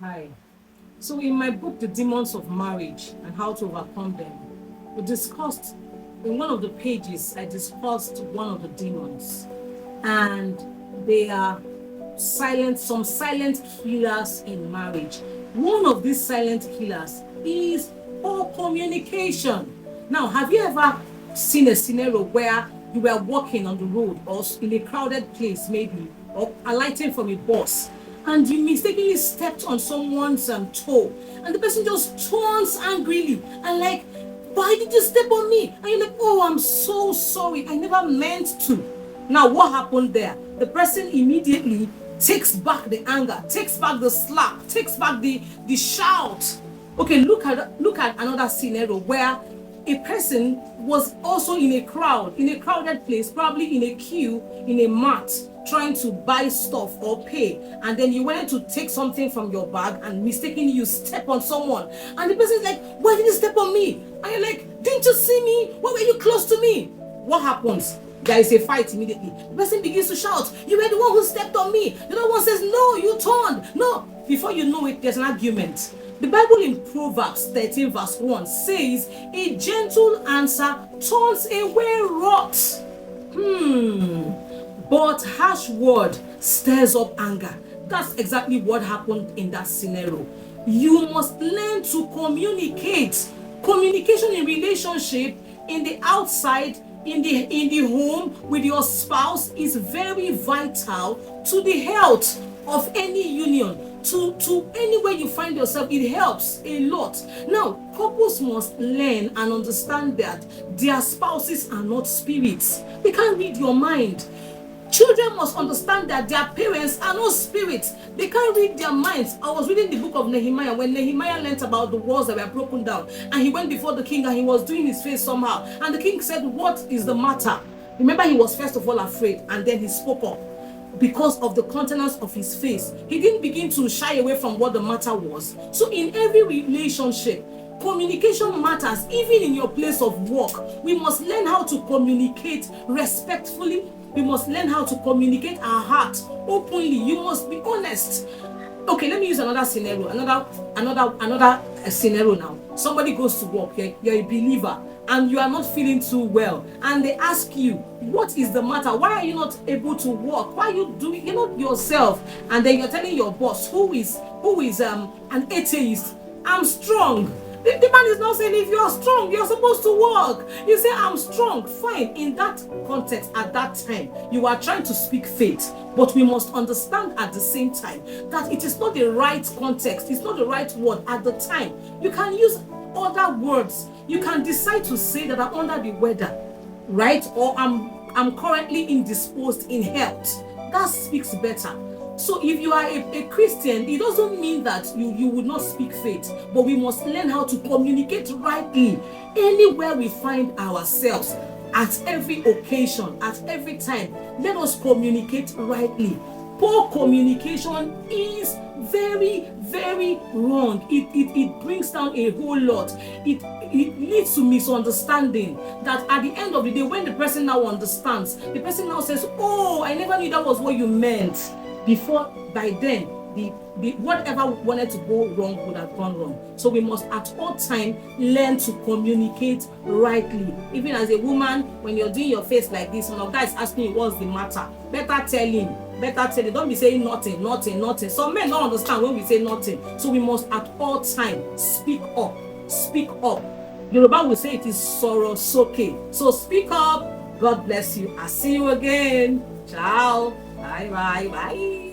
Hi. So, in my book, The Demons of Marriage and How to Overcome Them, we discussed in one of the pages, I discussed one of the demons, and they are some silent killers in marriage. One of these silent killers is poor communication. Now, have you ever seen a scenario where you were walking on the road or in a crowded place, maybe, or alighting from a bus, and you mistakenly stepped on someone's toe, and the person just turns angrily and like, why did you step on me? And you're like, oh, I'm so sorry, I never meant to. Now, what happened there? The person immediately takes back the anger, takes back the slap, takes back the shout. Okay, look at another scenario where a person was also in a crowd, in a crowded place, probably in a queue, in a mart, trying to buy stuff or pay, and then you wanted to take something from your bag and mistakenly you step on someone, and the person is like, why did you step on me? And you're like, didn't you see me? Why were you close to me? What happens? There is a fight immediately. The person begins to shout, you were the one who stepped on me. The other one says, no, you turned. No. Before you know it, there's an argument. The Bible in Proverbs 13 verse 1 says, a gentle answer turns away wrath. But harsh word stirs up anger. That's exactly what happened in that scenario. You must learn to communicate. Communication in relationship, in the outside, in the home, with your spouse is very vital to the health of any union. To anywhere you find yourself, it helps a lot. Now, couples must learn and understand that their spouses are not spirits. They can't read your mind. Children must understand that their parents are not spirits. They can't read their minds. I was reading the book of Nehemiah when Nehemiah learned about the walls that were broken down, and he went before the king and he was doing his face somehow. And the king said, what is the matter? Remember, he was first of all afraid, and then he spoke up because of the countenance of his face. He didn't begin to shy away from what the matter was. So in every relationship, communication matters. Even in your place of work, we must learn how to communicate respectfully. We must learn how to communicate our heart openly. You must be honest. Okay, let me use another scenario. Another scenario now. Somebody goes to work. You're a believer and you are not feeling too well, and they ask you, what is the matter? Why are you not able to work? Why are you doing yourself? And then you're telling your boss, who is an atheist, I'm strong. The man is not saying, if you're strong, you're supposed to work. You say, I'm strong. Fine. In that context, at that time, you are trying to speak faith. But we must understand at the same time that it is not the right context. It's not the right word at the time. You can use other words. You can decide to say that I'm under the weather, right? Or I'm currently indisposed in health. That speaks better. So if you are a Christian, it doesn't mean that you would not speak faith, but we must learn how to communicate rightly anywhere we find ourselves, at every occasion, at every time. Let us communicate rightly. Poor communication is very, very wrong. It brings down a whole lot. It leads to misunderstanding, that at the end of the day, when the person now understands, the person now says, oh, I never knew that was what you meant. Before, by then, the whatever wanted to go wrong would have gone wrong. So we must at all time learn to communicate rightly. Even as a woman, when you're doing your face like this, when a guy is asking you what's the matter, better tell him. Don't be saying nothing. Some men don't understand when we say nothing. So we must at all time speak up. Yoruba will say it is sorrow soke. So speak up. God bless you. I'll see you again. Ciao. Bye.